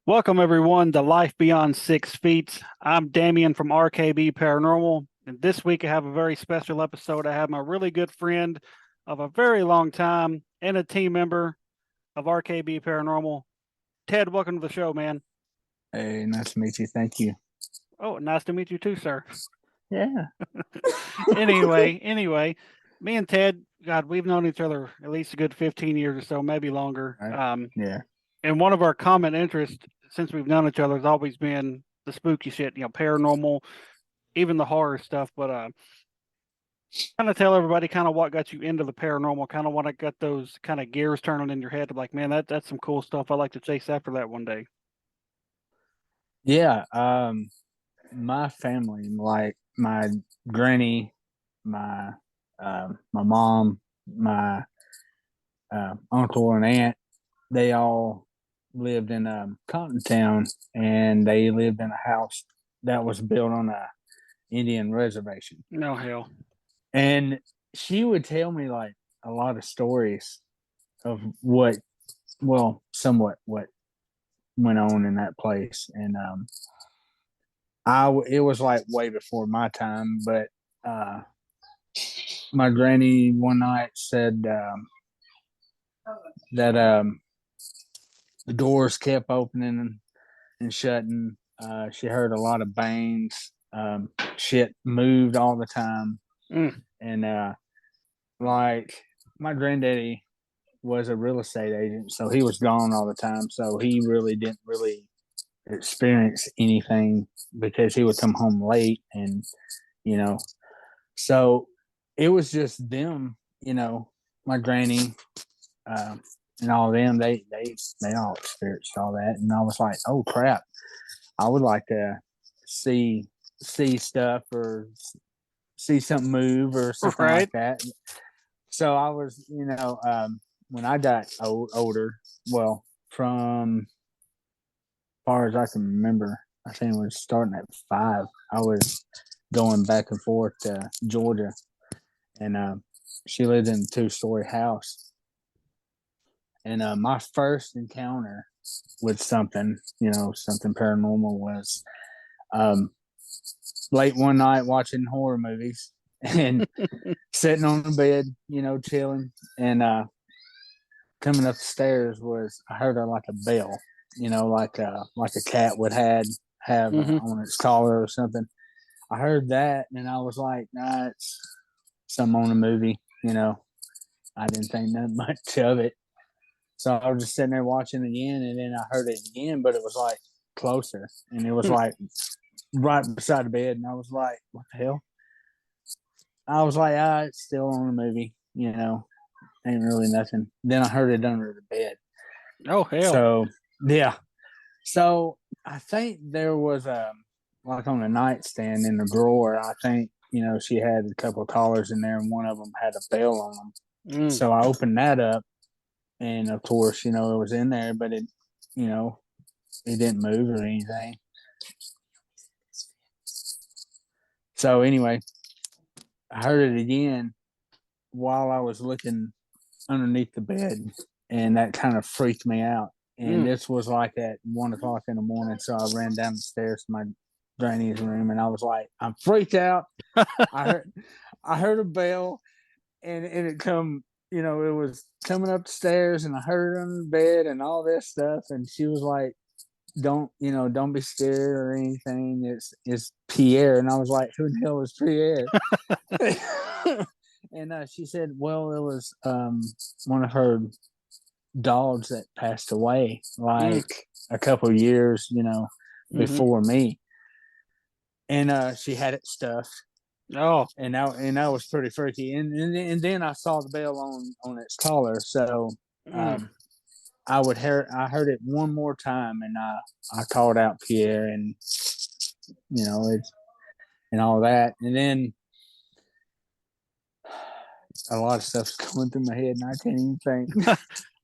Welcome, everyone, to Life Beyond 6 Feet. I'm Damien from RKB Paranormal, and this week I have a very special episode. I have my really good friend of a very long time and a team member of RKB Paranormal. Ted, welcome to the show, man. Hey, nice to meet you. Thank you. Oh, nice to meet you too, sir. Yeah. Anyway, me and Ted, God, we've known each other at least a good 15 years or so, maybe longer. Right. Yeah. And one of our common interests since we've known each other has always been the spooky shit, paranormal, even the horror stuff. But kind of tell everybody kind of what got you into the paranormal, kind of what got those kind of gears turning in your head. Like, man, that's some cool stuff. I'd like to chase after that one day. Yeah. My family, like my granny, my my mom, my uncle and aunt, they all lived in Cotton Town, and they lived in a house that was built on a Indian reservation. No hell. And she would tell me like a lot of stories of somewhat what went on in that place. And it was like way before my time, but uh my granny one night said that the doors kept opening and shutting. She heard a lot of bangs. Shit moved all the time. And like my granddaddy was a real estate agent, so he was gone all the time. So he really didn't experience anything because he would come home late, and you know, so it was just them, my granny, and all of them. They all experienced all that, and I was like, oh crap, I would like to see stuff or see something move or something Right. like that. So I was, when I got older, well, from far as I can remember, I think it was starting at 5. I was going back and forth to Georgia, and she lived in a 2-story house. And my first encounter with something paranormal was late one night watching horror movies and sitting on the bed, chilling. And coming up the stairs I heard like a bell, like a cat would have on its collar or something. I heard that, and I was like, nah, it's something on a movie. I didn't think that much of it. So I was just sitting there watching again, and then I heard it again, but it was like closer, and it was like right beside the bed, and I was like, what the hell? I was like, it's still on a movie, ain't really nothing. Then I heard it under the bed. Oh hell. So yeah. So I think there was like on the nightstand in the drawer, I think, she had a couple of collars in there, and one of them had a bell on them. So I opened that up, and of course, it was in there, but it didn't move or anything. So anyway, I heard it again while I was looking underneath the bed, and that kind of freaked me out. And this was like at 1 o'clock in the morning, so I ran down the stairs to my granny's room, and I was like, I'm freaked out. I heard a bell, and it come, it was coming up the stairs, and I heard it under the bed and all this stuff. And she was like, don't be scared or anything. It's Pierre. And I was like, who the hell is Pierre? And she said, well, it was one of her dogs that passed away like a couple of years, before me. And she had it stuffed. Oh. And that was pretty freaky. And then I saw the bell on its collar. So I heard it one more time, and I called out Pierre, and and all that. And then a lot of stuff's going through my head, and I can't even think.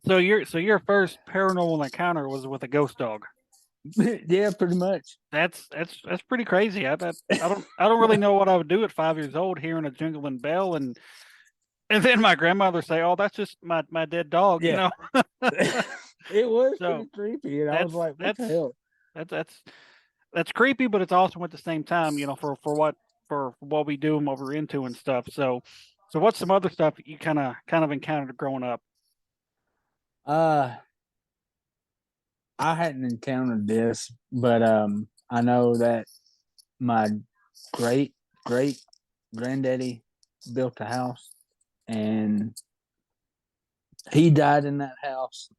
So your first paranormal encounter was with a ghost dog. Yeah, pretty much. That's pretty crazy. I don't really know what I would do at 5 years old, hearing a jingling bell, and then my grandmother say, "Oh, that's just my dead dog," Yeah. It was So pretty creepy, and I was that's like, "What the that's hell?" that's that's that's creepy, but it's awesome at the same time, for what we do and what we're into and stuff. So what's some other stuff that you kind of encountered growing up? Uh, I hadn't encountered this, but I know that my great great granddaddy built a house, and he died in that house.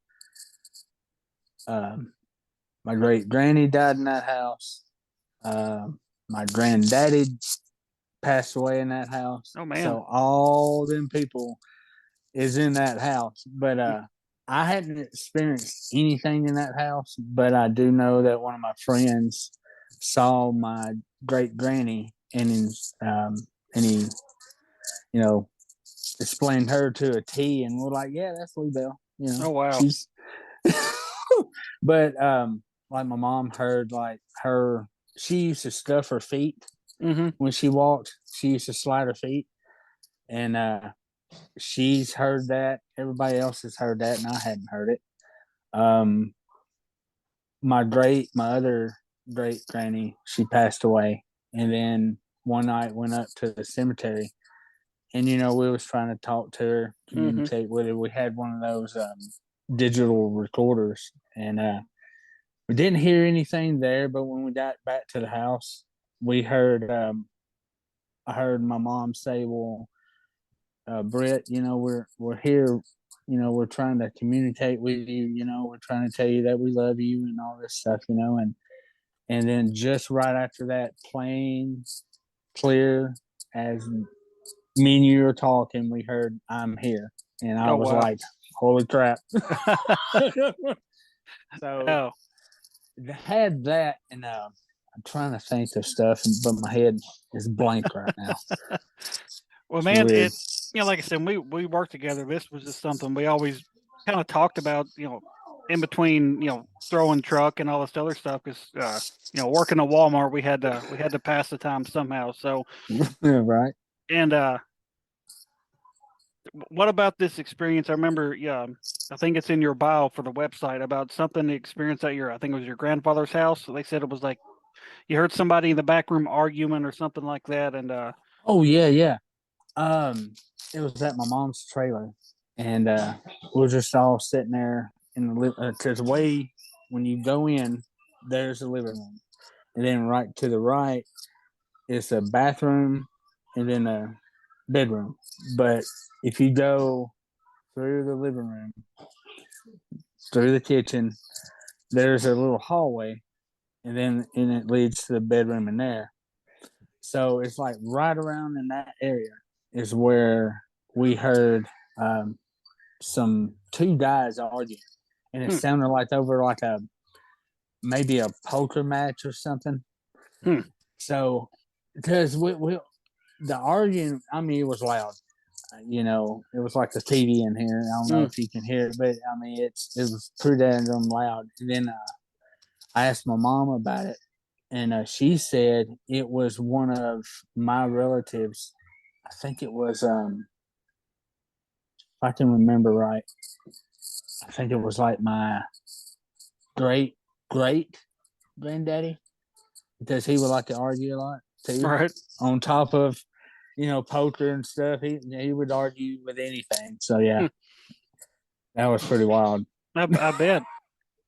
Um, my great granny died in that house. My granddaddy passed away in that house. Oh man. So all them people is in that house. But Mm. I hadn't experienced anything in that house, but I do know that one of my friends saw my great granny and he, you know, explained her to a T, and we're like, yeah, that's Lee Bell. You know, Oh wow. she's but like my mom heard like her she used to stuff her feet Mm-hmm. when she walked. She used to slide her feet, and she's heard that. Everybody else has heard that, and I hadn't heard it. Um, my other great granny, she passed away, and then one night went up to the cemetery, and we was trying to talk to her, Mm-hmm. communicate with her. We had one of those digital recorders, and we didn't hear anything there. But when we got back to the house, we heard I heard my mom say, "Well, Brett, we're here. We're trying to communicate with you. We're trying to tell you that we love you and all this stuff. And then just right after that, plain clear as me and you were talking, we heard, "I'm here," and I Oh was wow. like, "Holy crap!" So Oh had that, and I'm trying to think of stuff, but my head is blank right now. well, It's man, weird. like I said, we worked together. This was just something we always kind of talked about, in between, throwing truck and all this other stuff. Because working at Walmart, we had to pass the time somehow. So, Right. and what about this experience? I remember, yeah, I think it's in your bio for the website about something experience at I think it was your grandfather's house. They said it was like you heard somebody in the back room arguing or something like that, and Oh yeah, yeah. Um, it was at my mom's trailer, and we were just all sitting there in the because way when you go in, there's a living room, and then right to the right is a bathroom, and then a bedroom. But if you go through the living room, through the kitchen, there's a little hallway, and it leads to the bedroom in there. So it's like right around in that area is where we heard um, some two guys arguing, and it hmm, sounded like over like a maybe a poker match or something. hmm, So because we the arguing, I mean, it was loud. It was like the TV in here. I don't know hmm. if you can hear it, but I mean, it was pretty damn loud. And then I asked my mom about it, and she said it was one of my relatives. I think it was, if I can remember right, I think it was like my great great granddaddy, because he would like to argue a lot too. Right. On top of poker and stuff, he would argue with anything. So yeah, Hmm. that was pretty wild. I bet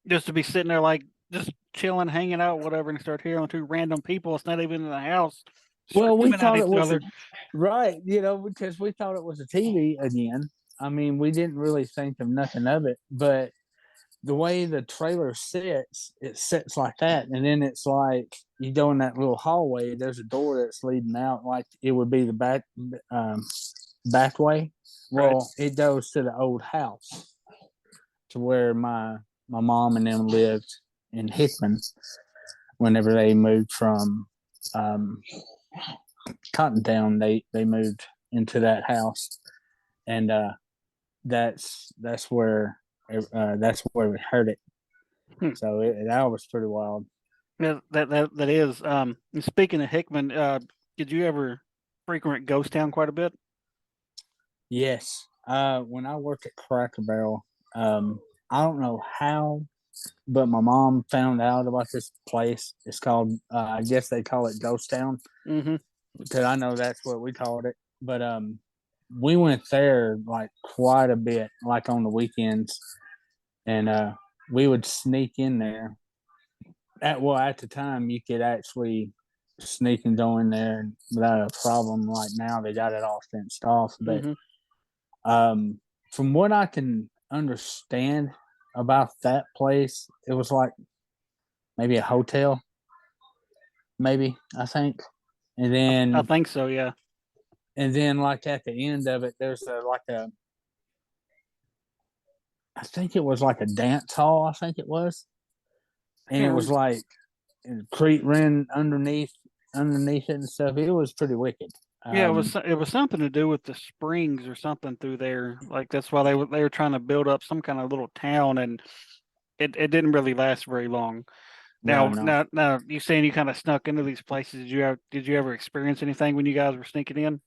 just to be sitting there like just chilling, hanging out, whatever, and start hearing two random people. It's not even in the house Well, we screaming at thought it each was other. right, because we thought it was a TV again. I mean, we didn't really think of nothing of it, but the way the trailer sits, it sits like that, and then it's like you go in that little hallway. There's a door that's leading out, like it would be the um, back way. Right. Well, it goes to the old house to where my mom and them lived in Hickman whenever they moved from um, Cottontown. They moved into that house, and that's where we heard it. Hmm. So that was pretty wild. Yeah, that is. And speaking of Hickman, did you ever frequent Ghost Town quite a bit? Yes. When I worked at Cracker Barrel, I don't know how, but my mom found out about this place. It's called, I guess they call it Ghost Town, Mm-hmm. because I know that's what we called it. But we went there like quite a bit, like on the weekends, and we would sneak in there. At the time, you could actually sneak and go in there without a problem. Like now, they got it all fenced off. But Mm-hmm. um, from what I can understand about that place, it was like maybe a hotel, maybe I think, and I then think so. Yeah. like at the end of it, there's like a, I think it was like a dance hall. I think it was, I and it can't. was like creek ran underneath it and stuff. It was pretty wicked. Yeah, Um, it was something to do with the springs or something through there. Like that's why they were trying to build up some kind of little town, and it didn't really last very long. no, no, Now, you saying you kind of snuck into these places? Did you ever experience anything when you guys were sneaking in?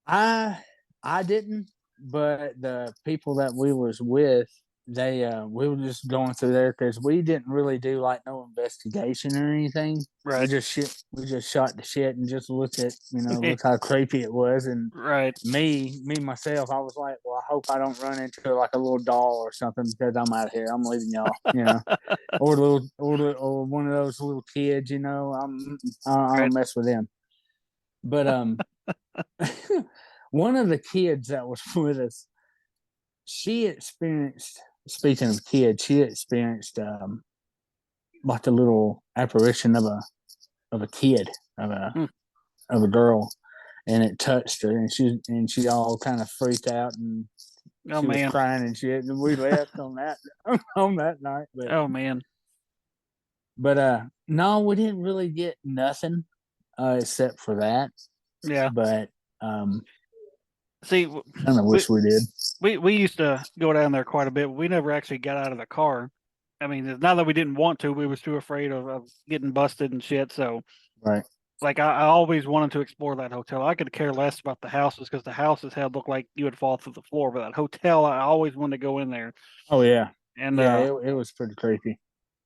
I I didn't, but the people that we was with, they we were just going through there because we didn't really do like no investigation or anything. Right. We just shot the shit and just looked at, look how creepy it was. And Right. me myself, I was like, well, I hope I don't run into like a little doll or something because I'm out here. I'm leaving y'all. Or one of those little kids. I Right. don't mess with them. But one of the kids that was with us, she experienced. Speaking of kids, she experienced like a little apparition of a kid Hmm. of a girl, and it touched her, and she all kind of freaked out, and Oh she was man. crying and shit. And we left on that on that night, Oh man. but no, we didn't really get nothing except for that. Yeah. But um, See, kind of we wish we did. we used to go down there quite a bit. But we never actually got out of the car. I mean, it's not that we didn't want to. We was too afraid of getting busted and shit. So, Right. like, I always wanted to explore that hotel. I could care less about the houses because the houses had looked like you would fall through the floor. But that hotel, I always wanted to go in there. Oh yeah, And yeah. It was pretty creepy.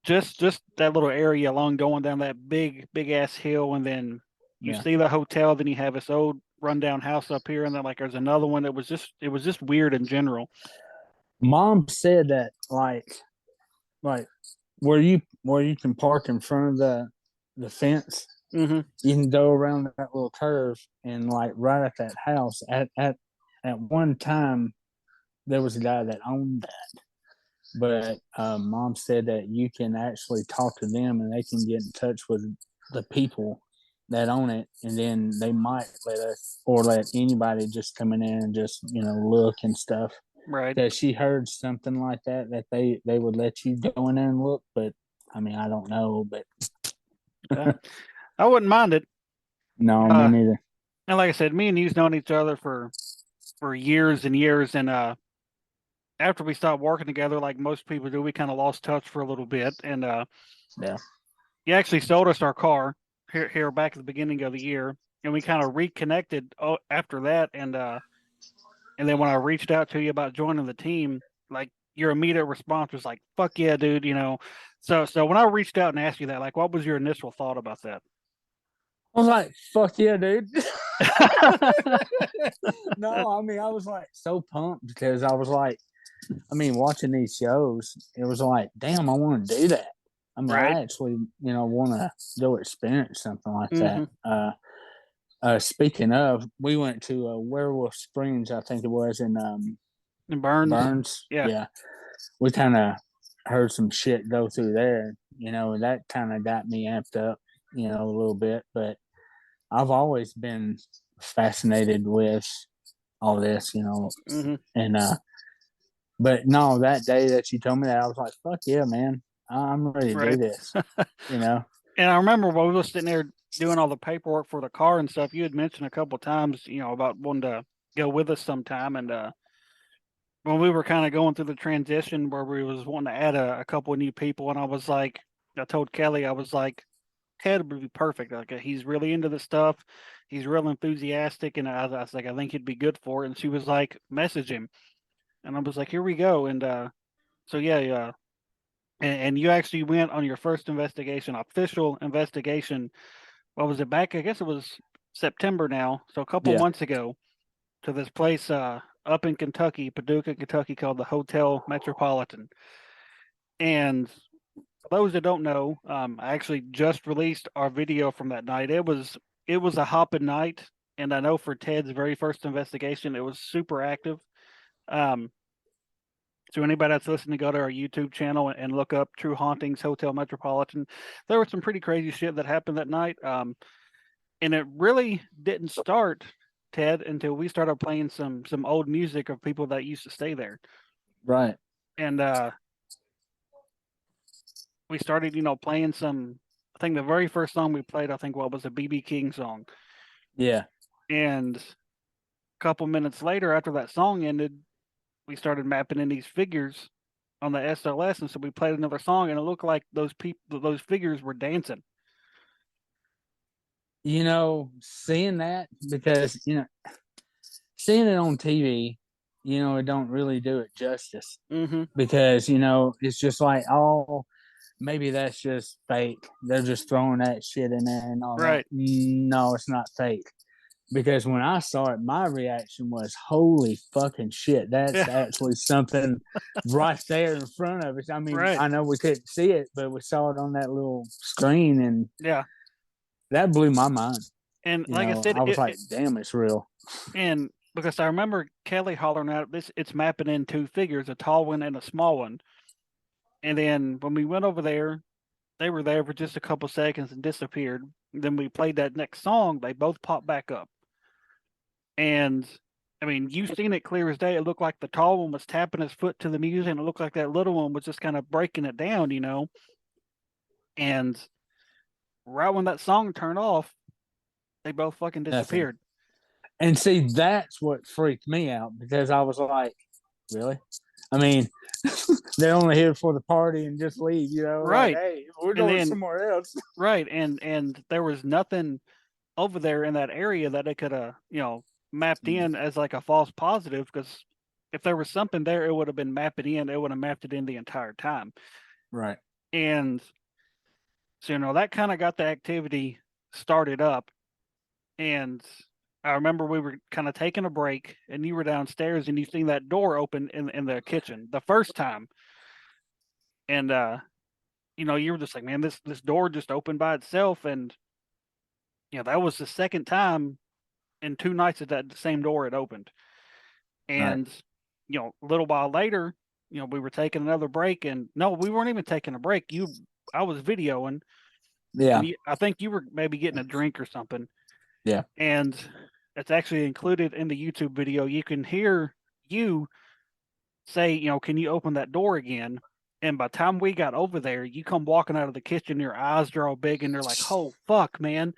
just that little area along going down that big ass hill, and then you Yeah. see the hotel. Then you have this old rundown house up here, and then like there's another one. It was just weird in general. Mom said that like where you can park in front of the fence, Mm-hmm. you can go around that little curve, and like right at that house at one time there was a guy that owned that. But mom said that you can actually talk to them and they can get in touch with the people that own it, and then they might let us or let anybody just come in there and just look and stuff. Right. That she heard something like that they would let you go in there and look, but I mean I don't know, but Yeah. I wouldn't mind it. no, me Uh, neither. and like I said, me and you've known each other for years and years, and after we stopped working together, like most people do, we kind of lost touch for a little bit. And Yeah. you actually sold us our car here back at the beginning of the year, and we kind of reconnected after that. And then when I reached out to you about joining the team, like your immediate response was like, "Fuck yeah, dude!" So when I reached out and asked you that, like, what was your initial thought about that? I was like, fuck yeah, dude. No, I mean, I was like so pumped because I was like, I mean, watching these shows, it was like, damn, I want to do that. I mean, Right. I actually, want to go experience something like that. Mm-hmm. Speaking of, we went to Werewolf Springs, I think it was in And Burns. Burns. Yeah. Yeah, we kind of heard some shit go through there, and that kind of got me amped up, a little bit. But I've always been fascinated with all this, Mm-hmm. and but no, that day that you told me that, I was like, fuck yeah, man, I'm ready to do Right. this, you know. And I remember while we were sitting there doing all the paperwork for the car and stuff, you had mentioned a couple of times, about wanting to go with us sometime. And when we were kind of going through the transition where we was wanting to add a couple of new people, and I told Kelly, I was like, Ted would be perfect. Like he's really into this stuff. He's real enthusiastic, and I was like, I think he'd be good for it. And she was like, message him. And I was like, here we go. And so yeah. And you actually went on your first investigation, official investigation. What was it back? I guess it was September now. So a couple Yeah. months ago to this place up in Kentucky, Paducah, Kentucky, called the Hotel Metropolitan. And for those that don't know, I actually just released our video from that night. It was a hopping night, and I know for Ted's very first investigation, it was super active. Um, so anybody that's listening, go to our YouTube channel and look up True Hauntings Hotel Metropolitan. There was some pretty crazy shit that happened that night, and it really didn't start, Ted, until we started playing some old music of people that used to stay there, Right. and we started, playing some. I think the very first song we played, I think, what was a BB King song, Yeah. and a couple minutes later, after that song ended, we started mapping in these figures on the SLS, and so we played another song, and it looked like those figures were dancing. Seeing that, because seeing it on TV, it don't really do it justice, Mm-hmm. because it's just like, oh, maybe that's just fake. They're just throwing that shit in there and all that. Right. No, it's not fake. Because when I saw it, my reaction was, "Holy fucking shit! That's Yeah. actually something right there in front of us." I mean, Right. I know we couldn't see it, but we saw it on that little screen, and Yeah. that blew my mind. And like I said, I was like, "Damn, it's real." and because I remember Kelly hollering out, "This it's mapping in two figures, a tall one and a small one." And then when we went over there, they were there for just a couple seconds and disappeared. Then we played that next song, they both popped back up. And I mean, you've seen it clear as day. It looked like the tall one was tapping his foot to the music, and it looked like that little one was just kind of breaking it down. And right when that song turned off, they both fucking Nothing. disappeared. And see, that's what freaked me out, because I was like, "Really?" I mean, they're only here for the party and just leave. Like, Right. hey, we're And going then somewhere else. right, and there was nothing over there in that area that it could have, mapped in as like a false positive, because if there was something there, it would have been mapping in. It would have mapped it in the entire time. Right. And so, that kind of got the activity started up. And I remember we were kind of taking a break, and you were downstairs, and you seen that door open in the kitchen the first time. And you were just like, man, this door just opened by itself. And that was the second time in 2 nights that the same door had opened. Right. And a little while later, we were taking another break, and no, we weren't even taking a break. I was videoing, Yeah. and I think you were maybe getting a drink or something. Yeah. And it's actually included in the YouTube video. You can hear you say, can you open that door again? And by the time we got over there, you come walking out of the kitchen, your eyes are all big, and you're like, "Oh fuck, man!"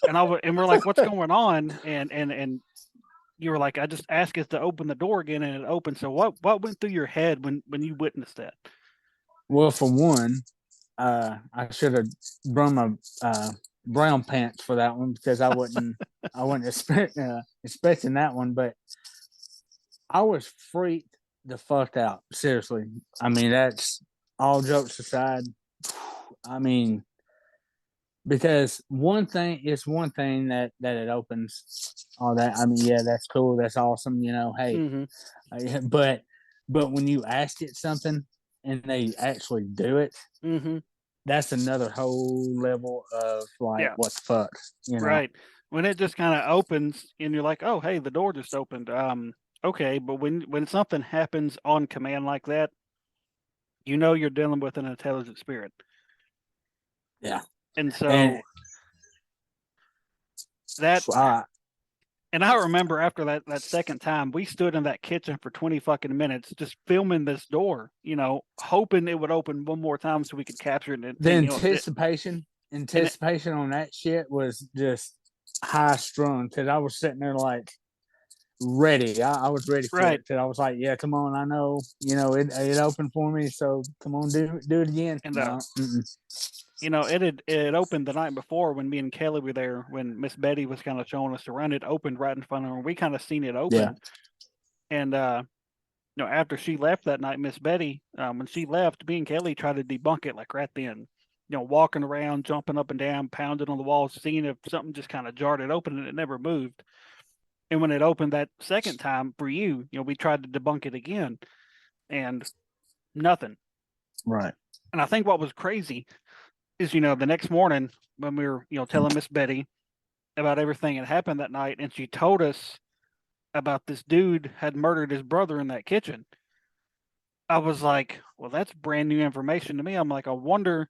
And we're like, "What's going on?" And you were like, "I just asked us to open the door again, and it opened." So what went through your head when you witnessed that? Well, for one, I should have brought my brown pants for that one, because I wasn't expecting that one, but I was freaked the fuck out. Seriously, I mean, that's all jokes aside. I mean, because one thing that it opens all that. I mean, yeah, that's cool, that's awesome. Hey, Mm-hmm. but when you ask it something and they actually do it, Mm-hmm. that's another whole level of like, Yeah. what the fuck, Right. When it just kind of opens, and you're like, "Oh, hey, the door just opened." Okay, but when something happens on command like that, you're dealing with an intelligent spirit. Yeah. And And so that, uh, and I remember after that second time, we stood in that kitchen for 20 fucking minutes just filming this door, hoping it would open one more time so we could capture it. the And and anticipation on that shit was just high strung, because I was sitting there like ready. I was ready for right. it, because I was like, yeah, come on, I know, it opened for me, so come on, do it again. And No. it had opened the night before when me and Kelly were there, when Miss Betty was kind of showing us around. It opened right in front of her. We kind of seen it Yeah. open, and after she left that night, Miss Betty, when she left, me and Kelly tried to debunk it like right then. Walking around, jumping up and down, pounding on the walls, seeing if something just kind of jarred it open, and it never moved. And when it opened that second time for you, we tried to debunk it again, and nothing. Right. And I think what was crazy is, the next morning when we were, telling Miss Betty about everything that happened that night, and she told us about this dude had murdered his brother in that kitchen. I was like, well, that's brand new information to me. I'm like, I wonder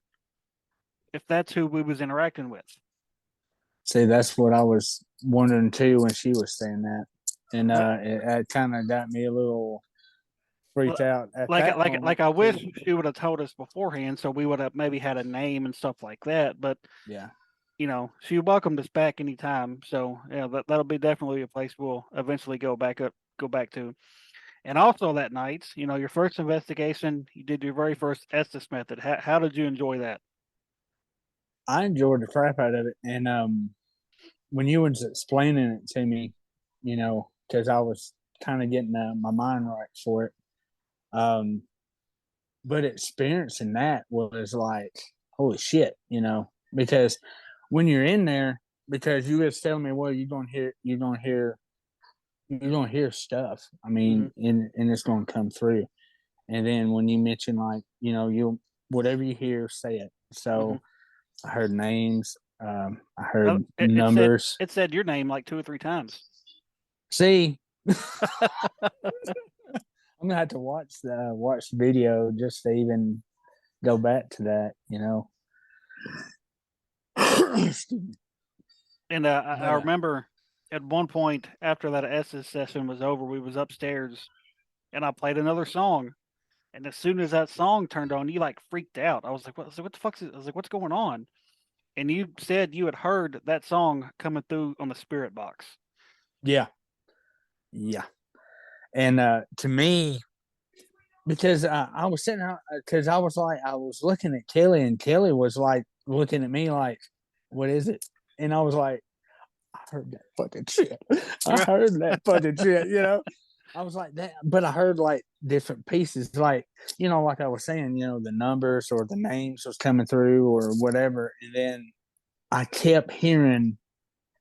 if that's who we was interacting with. See, that's what I was wondering too when she was saying that, and it kind of got me a little freaked out at that moment. I wish she would have told us beforehand, so we would have maybe had a name and stuff like that. But yeah, she welcomed us back anytime. So yeah, that'll be definitely a place we'll eventually go back to. And also that night, your first investigation, you did your very first Estes method. How did you enjoy that? I enjoyed the crap out of it, and when you was explaining it to me, because I was kind of getting my mind right for it. But experiencing that was like, holy shit, because when you're in there, because you was telling me, well, you're gonna hear stuff. I mean, and it's gonna come through. And then when you mention like, you'll whatever you hear, say it. So I heard names, I heard numbers. It said your name like 2 or 3 times. See, I'm gonna have to watch the video just to even go back to that, And I remember at one point after that S's session was over, we was upstairs, and I played another song. And as soon as that song turned on, you like freaked out. I was like, "What the fuck?" I was like, "What's going on?" And you said you had heard that song coming through on the spirit box. Yeah, and to me, because I was sitting out, because I was looking at Kelly, and Kelly was like looking at me like, "What is it?" And I was like, "I heard that fucking shit. I heard that fucking shit." I was like that, but I heard like different pieces, like like I was saying, the numbers or the names was coming through or whatever, and then I kept hearing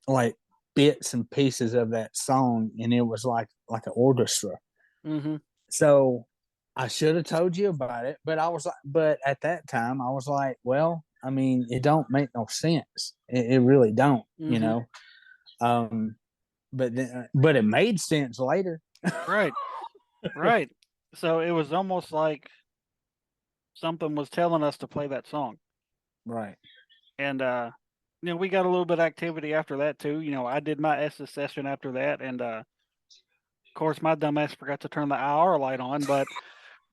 like bits and pieces of that song, and it was like an orchestra. Mm-hmm. So I should have told you about it, but but at that time I was like, well, I mean, it don't make no sense. It really don't, but it made sense later. Right, right. So it was almost like something was telling us to play that song. Right. And we got a little bit of activity after that too. I did my S's session after that, and of course my dumbass forgot to turn the IR light on, but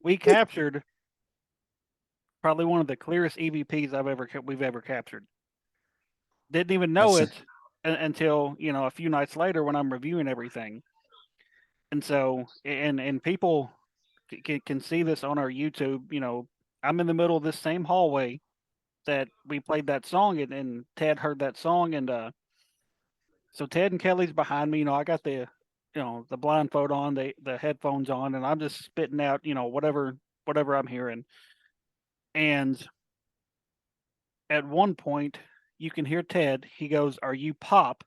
we captured probably one of the clearest EVPs we've ever captured. Didn't even know it until a few nights later when I'm reviewing everything. And so and people can see this on our YouTube. I'm in the middle of this same hallway that we played that song, and Ted heard that song, and so Ted and Kelly's behind me. I got the blindfold on, the headphones on, and I'm just spitting out whatever I'm hearing. And at one point, you can hear Ted. He goes, "Are you Pop?"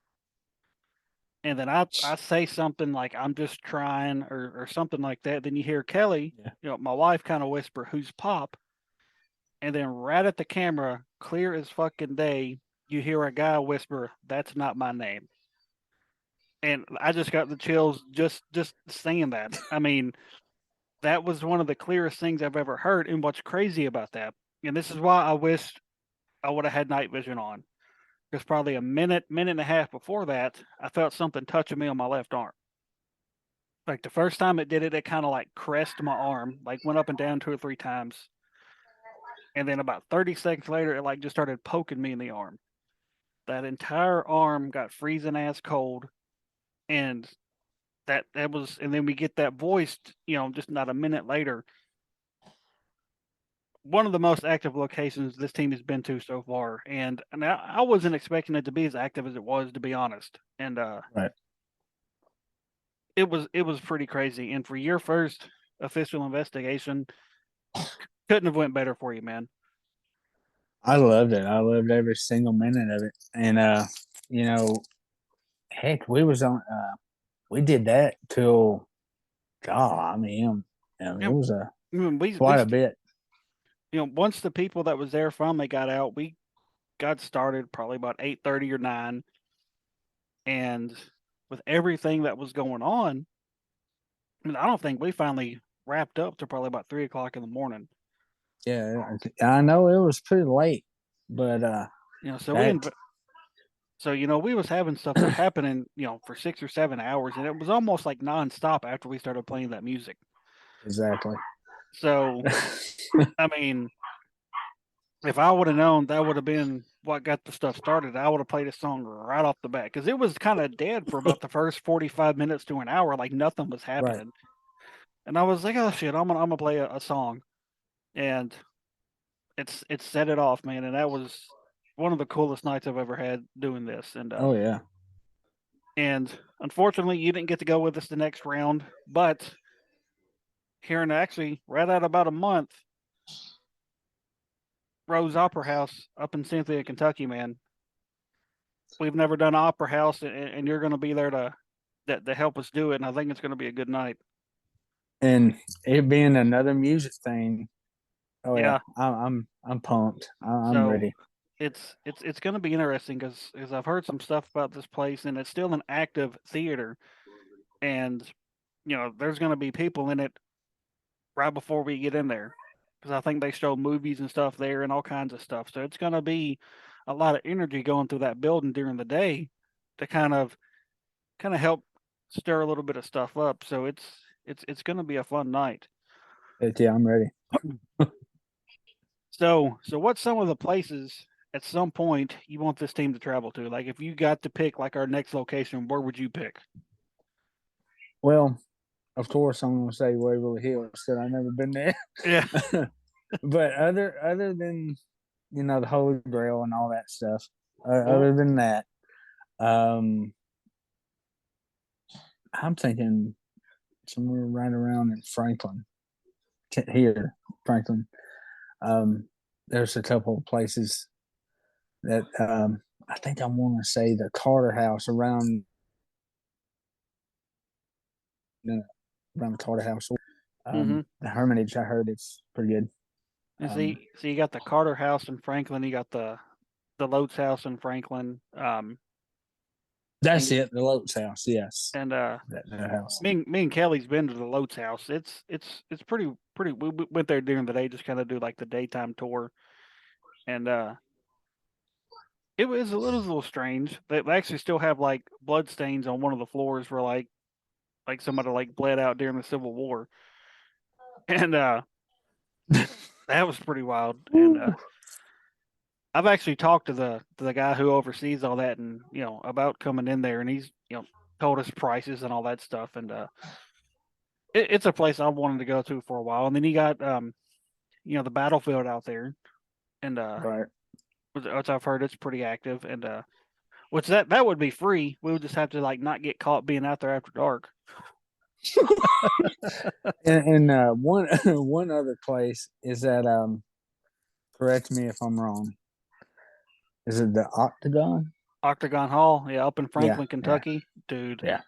And then I say something like, "I'm just trying," or something like that. Then you hear Kelly, my wife, kind of whisper, "Who's Pop?" And then right at the camera, clear as fucking day, you hear a guy whisper, "That's not my name." And I just got the chills just saying that. I mean, that was one of the clearest things I've ever heard. And what's crazy about that, and this is why I wish I would have had night vision on, because probably a minute and a half before that, I felt something touching me on my left arm. Like the first time it did it, it kind of like caressed my arm, like went up and down 2 or 3 times. And then about 30 seconds later, it like just started poking me in the arm. That entire arm got freezing ass cold. And that was, and then we get that voice, just not a minute later. One of the most active locations this team has been to so far. And I wasn't expecting it to be as active as it was, to be honest. And right. it was pretty crazy. And for your first official investigation. Couldn't have went better for you, man. I loved it. I loved every single minute of it. And you know, heck, we did that till God, it And was we quite a bit. once the people that was there finally got out, we got started probably about 8:30 or 9, and with everything that was going on, I don't think we finally wrapped up to probably about 3 o'clock in the morning. Yeah, I know it was pretty late, but So that we was having stuff that happening, for 6 or 7 hours, and it was almost like nonstop after we started playing that music. exactly. So, I mean, if I would have known that would have been what got the stuff started, I would have played a song right off the bat because it was kind of dead for about the first 45 minutes to an hour, like nothing was Right. happening. And I was like, oh shit, I'm gonna play a song, and it's set it off, man. And that was one of the coolest nights I've ever had doing this. Oh yeah. And unfortunately, you didn't get to go with us the next round, but here in actually right at about a month, Rose Opera House up in Cynthia, Kentucky, man. We've never done Opera House, and you're going to be there to help us do it. And I think it's going to be a good night. And it being another music thing. Oh yeah, Yeah. I'm pumped. I'm So ready. it's going to be interesting because I've heard some stuff about this place, and it's still an active theater, and there's going to be people in it right before we get in there because I think they show movies and stuff there and all kinds of stuff. So it's going to be a lot of energy going through that building during the day to kind of help stir a little bit of stuff up. So it's going to be a fun night. But yeah, I'm ready. So what's some of the places at some point you want this team to travel to? Like if you got to pick like our next location, where would you pick? Well, of course, I'm gonna say Waverly Hills because I've never been there. Yeah. But other than the Holy Grail and all that stuff, Well, other than that, um, I'm thinking somewhere right around in Franklin, here, Franklin. There's a couple of places that I think I want to say the Carter House around the Carter House. mm-hmm. The Hermitage, I heard it's pretty good. And see, you got the Carter House in Franklin. You got the Lotes House in Franklin. That's And it, the Lotes House. Yes, and that house. me and Kelly's been to the Lotes House. It's pretty. We went there during the day, just kind of do like the daytime tour, and it was a little strange. They actually still have like blood stains on one of the floors where like somebody like bled out during the Civil War, and that was pretty wild. And I've actually talked to the guy who oversees all that, and about coming in there, and he's told us prices and all that stuff, and it's a place I've wanted to go to for a while. And then you got the battlefield out there, and Right. which I've heard it's pretty active, and which that would be free. We would just have to like not get caught being out there after dark. And one one other place is that correct me if I'm wrong. Is it the Octagon? Octagon Hall, yeah, up in Yeah, Franklin, yeah, Kentucky, dude. yeah.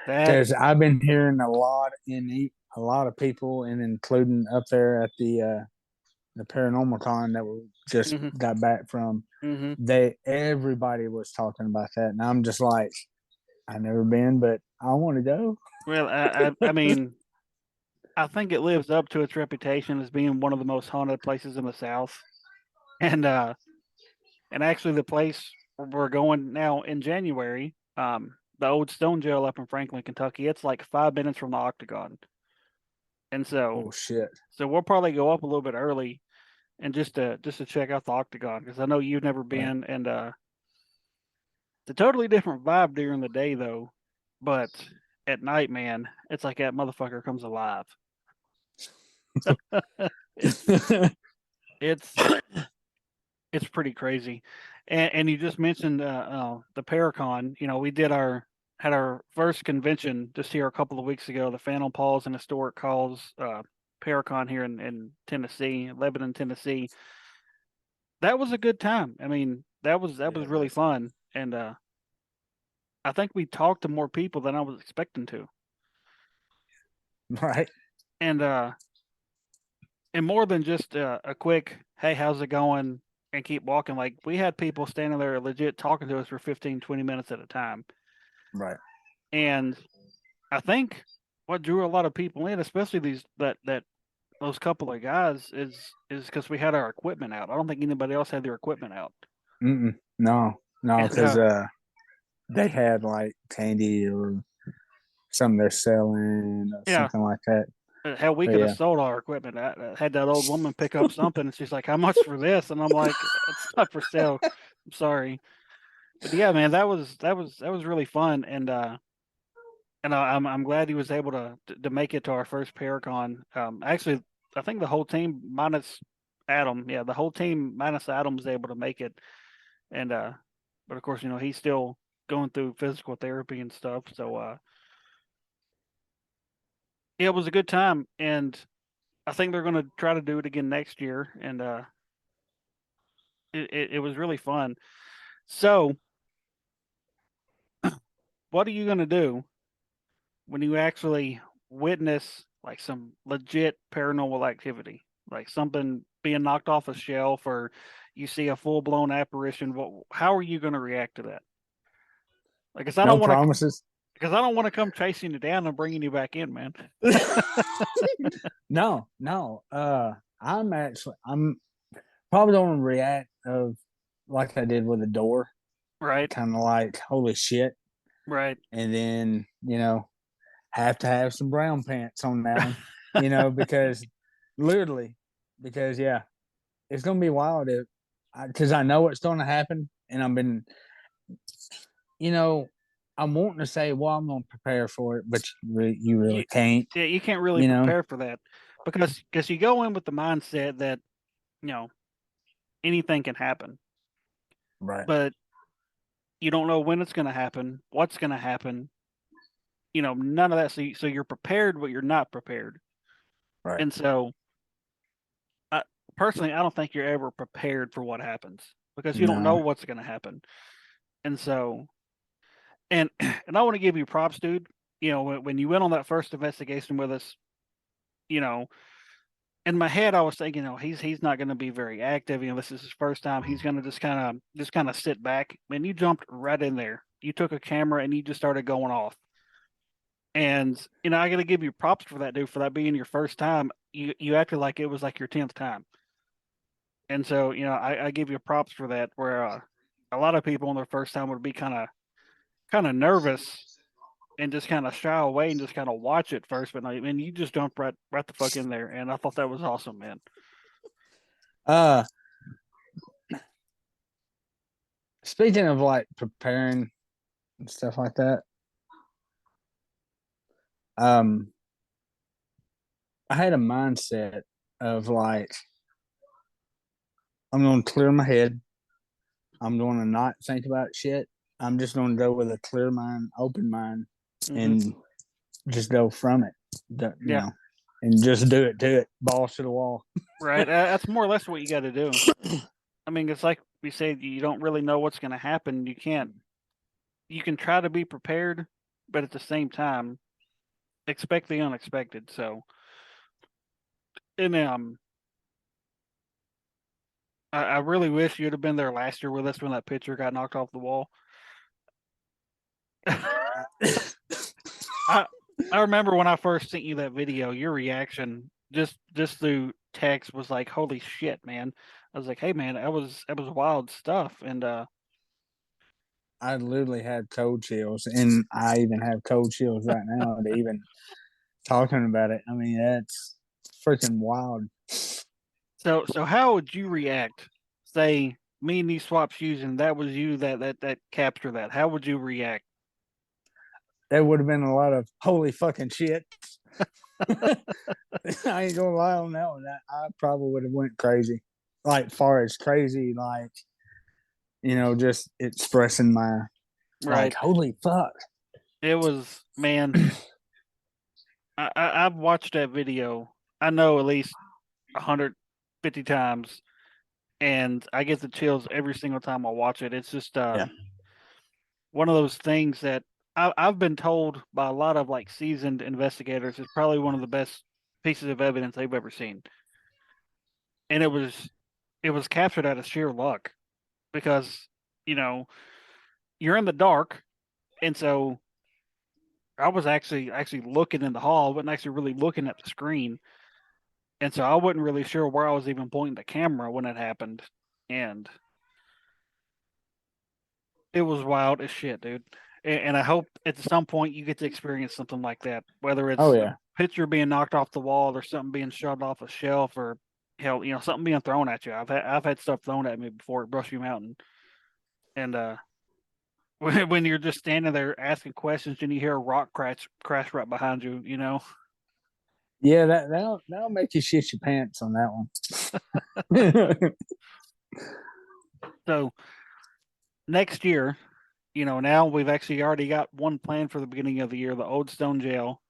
That Because I've been hearing a lot of people, and including up there at the Paranormal Con that we just hmm got back from. hmm Everybody was talking about that, and I'm just like, I've never been, but I want to go. Well, I mean, I think it lives up to its reputation as being one of the most haunted places in the South, and actually the place we're going now in January, the old Stone Jail up in Franklin, Kentucky, it's like 5 minutes from the Octagon, and Oh shit! so we'll probably go up a little bit early and just to check out the Octagon because I know you've never Right. been, and it's a totally different vibe during the day though, but at night, man, it's like that motherfucker comes alive. it's it's it's pretty crazy, and you just mentioned the Paracon. We did our had our first convention just here a couple of weeks ago, the Phantom Paws and Historic Calls Paracon here in Tennessee, Lebanon, Tennessee. That was a good time. I mean, that was really fun, and I think we talked to more people than I was expecting to. Right. And more than just a quick, hey, how's it going? And keep walking. Like, we had people standing there legit talking to us for 15, 20 minutes at a time. Right. And I think what drew a lot of people in, especially those couple of guys, is because we had our equipment out. I don't think anybody else had their equipment out. No, And because they had like candy or something they're selling or yeah, something like that. hell, we But could have yeah, sold our equipment. I had that old woman pick up something, and she's like, "How much for this?" And I'm like, "It's not for sale. I'm sorry." But yeah, man, that was really fun, and I'm glad he was able to make it to our first Paracon. Actually, I think the whole team minus Adam, yeah, the whole team minus Adam was able to make it, and but of course, he's still going through physical therapy and stuff. So yeah, it was a good time, and I think they're going to try to do it again next year, and it was really fun. So, what are you going to do when you actually witness like some legit paranormal activity, like something being knocked off a shelf, or you see a full blown apparition? How are you going to react to that? Like, because I no don't want to, promises. because I don't want to come chasing you down and bringing you back in, man. No. I'm probably going to react of like I did with the door, Right, kind of like holy shit, right. and then have to have some brown pants on that one, because literally, because yeah, it's gonna be wild if because I know it's going to happen, and I've been, you know, I'm wanting to say, well, I'm going to prepare for it, but you You, really can't, yeah, you can't really you know, prepare for that because you go in with the mindset that you know anything can happen, right, but you don't know when it's going to happen, what's going to happen. None of that. So you're prepared, but you're not prepared. right, And so, I, personally, I don't think you're ever prepared for what happens because you don't know no, what's going to happen. And so, and and I want to give you props, dude. When you went on that first investigation with us, you know, in my head, I was thinking, he's not going to be very active. This is his first time. He's going to just kind of sit back. Man, you jumped right in there. You took a camera and you just started going off. And I got to give you props for that, dude. For that being your first time, you acted like it was like your 10th time. And so, I give you props for that. Where a lot of people on their first time would be kind of nervous and just kind of shy away and just kind of watch it first. But no, I mean, you just jumped right the fuck in there, and I thought that was awesome, man. uh speaking of like preparing and stuff like that, um I had a mindset of like I'm going to clear my head. I'm going to not think about shit. I'm just going to go with a clear mind, open mind, Hmm. and just go from it. Yeah, And just do it, balls to the wall. right. That's more or less what you got to do. I mean, it's like we say, you don't really know what's going to happen. You can't. You can try to be prepared, but at the same time, expect the unexpected. So, and I really wish you'd have been there last year with us when that picture got knocked off the wall. I I remember when I first sent you that video, your reaction just through text was like, "Holy shit, man!" I was like, "Hey, man, that was wild stuff." And I literally had cold chills, and I even have cold chills right now to even talking about it. I mean, that's freaking wild. so how would you react? Say me and you swap shoes, and that was you that captured that. How would you react? There would have been a lot of holy fucking shit. I ain't gonna lie on that one. I probably would have went crazy. Like far as crazy, like just expressing my like Right. holy fuck. It was, man. I've watched that video. I know at least 150 times, and I get the chills every single time I watch it. It's just Yeah. one of those things that I've been told by a lot of like seasoned investigators is probably one of the best pieces of evidence they've ever seen. And it was captured out of sheer luck because, you know, you're in the dark, and so I was actually looking in the hall, I wasn't actually really looking at the screen. And so I wasn't really sure where I was even pointing the camera when it happened. And it was wild as shit, dude. And I hope at some point you get to experience something like that, whether Oh it's a yeah. picture being knocked off the wall or something being shoved off a shelf or hell, something being thrown at you. I've had stuff thrown at me before at Brushy Mountain. And when you're just standing there asking questions and you hear a rock crash right behind you. Yeah, that'll make you shit your pants on that one. So next year, now we've actually already got one plan for the beginning of the year, the Old Stone Jail.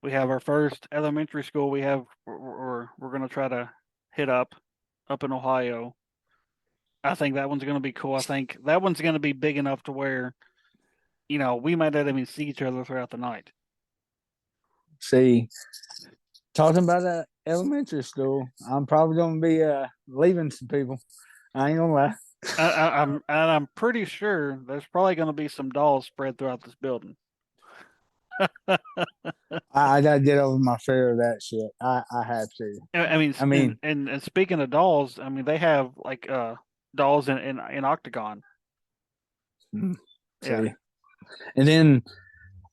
We have our first elementary school we're going to try to hit up in Ohio. I think that one's going to be cool. I think that one's going to be big enough to where, we might not even see each other throughout the night. See, talking about that elementary school, I'm probably gonna be leaving some people. I ain't gonna lie. I'm pretty sure there's probably going to be some dolls spread throughout this building. I gotta get over my fear of that shit. I have to. I mean, I and, mean, and and speaking of dolls, I mean they have like dolls in Octagon. mm, Yeah, see, and then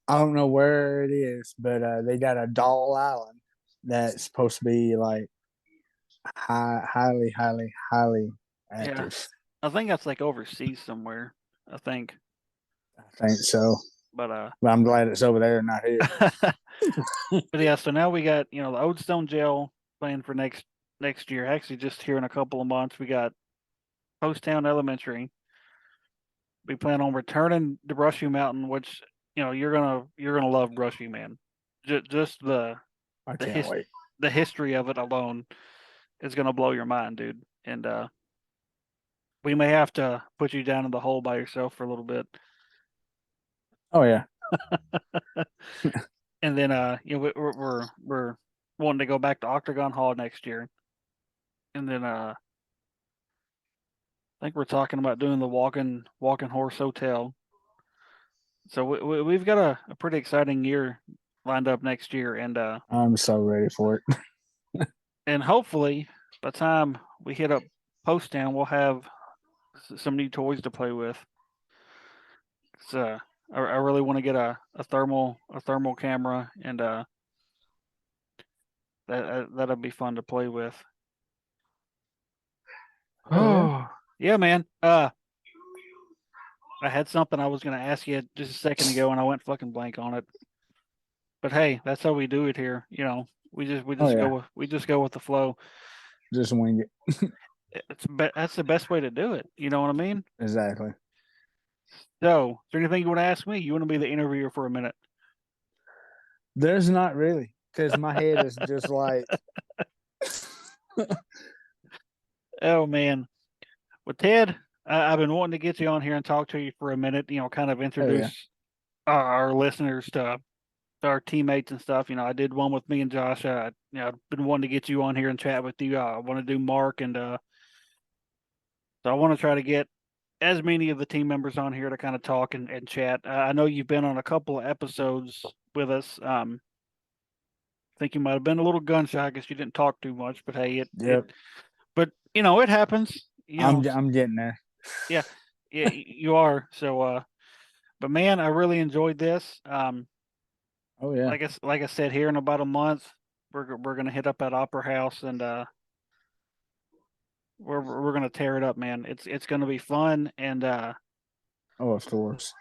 I don't know where it is, but they got a doll island that's supposed to be like highly yeah. active. I think that's like overseas somewhere. I think, I think so, but but I'm glad it's over there, not here. but yeah. So now we got the Old Stone Jail planned for next year. Actually, just here in a couple of months, we got Post Town Elementary. We plan on returning to Brushy Mountain, which you're gonna love Brushy, man. Just I the can't wait. the history of it alone is gonna blow your mind, dude. And we may have to put you down in the hole by yourself for a little bit. Oh yeah, And then we're wanting to go back to Octagon Hall next year. And then I think we're talking about doing the walking horse hotel. So we've got a pretty exciting year lined up next year, I'm so ready for it. and hopefully by the time we hit up Post Town, we'll have some new toys to play with. So I really want to get a thermal camera, and that'll be fun to play with. Oh yeah. Oh yeah, man. I had something I was gonna ask you just a second ago, and I went fucking blank on it. But hey, that's how we do it here. We just we Oh just yeah. go with the flow. Just wing it. That's the best way to do it. You know what I mean? Exactly. So, is there anything you want to ask me? You want to be the interviewer for a minute? There's not really, because my head is just like, Oh man, well Ted, I've been wanting to get you on here and talk to you for a minute. Kind of oh yeah, introduce our listeners to our teammates and stuff. I did one with me and Josh. I've been wanting to get you on here and chat with you. I want to do Mark, and so I want to try to get as many of the team members on here to kind of talk and chat. I know you've been on a couple of episodes with us. I think you might have been a little gun shy because you didn't talk too much, but hey, yep. but it happens. I'm getting there. Yeah, yeah, you are. So, but man, I really enjoyed this. Oh yeah. Like I said, here in about a month, we're gonna hit up at Opera House, and we're gonna tear it up, man. It's gonna be fun, and Oh, of course.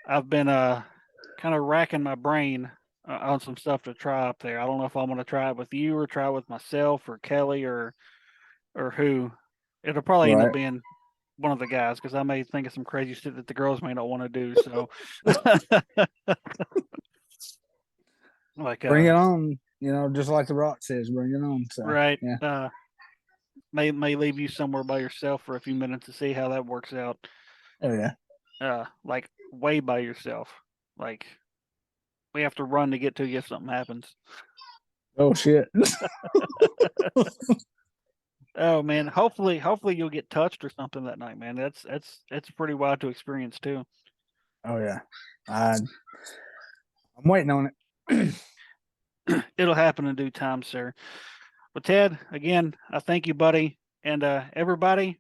I've been kind of racking my brain on some stuff to try up there. I don't know if I'm gonna try it with you or try it with myself or Kelly or who. It'll probably end up Right. being one of the guys because I may think of some crazy shit that the girls may not want to do. So, like, Bring it on. You know, just like the Rock says, bring it on. So, right? Yeah. May leave you somewhere by yourself for a few minutes to see how that works out. Oh yeah. Like way by yourself. Like we have to run to get to you if something happens. Oh shit. Oh man, hopefully you'll get touched or something that night, man. That's pretty wild to experience too. Oh yeah. I'm waiting on it. It'll happen in due time, sir. But Ted, again, I thank you, buddy, and everybody.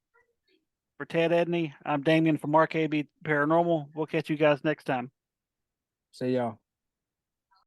For Ted Edney, I'm Damien from RKB Paranormal. We'll catch you guys next time. See y'all.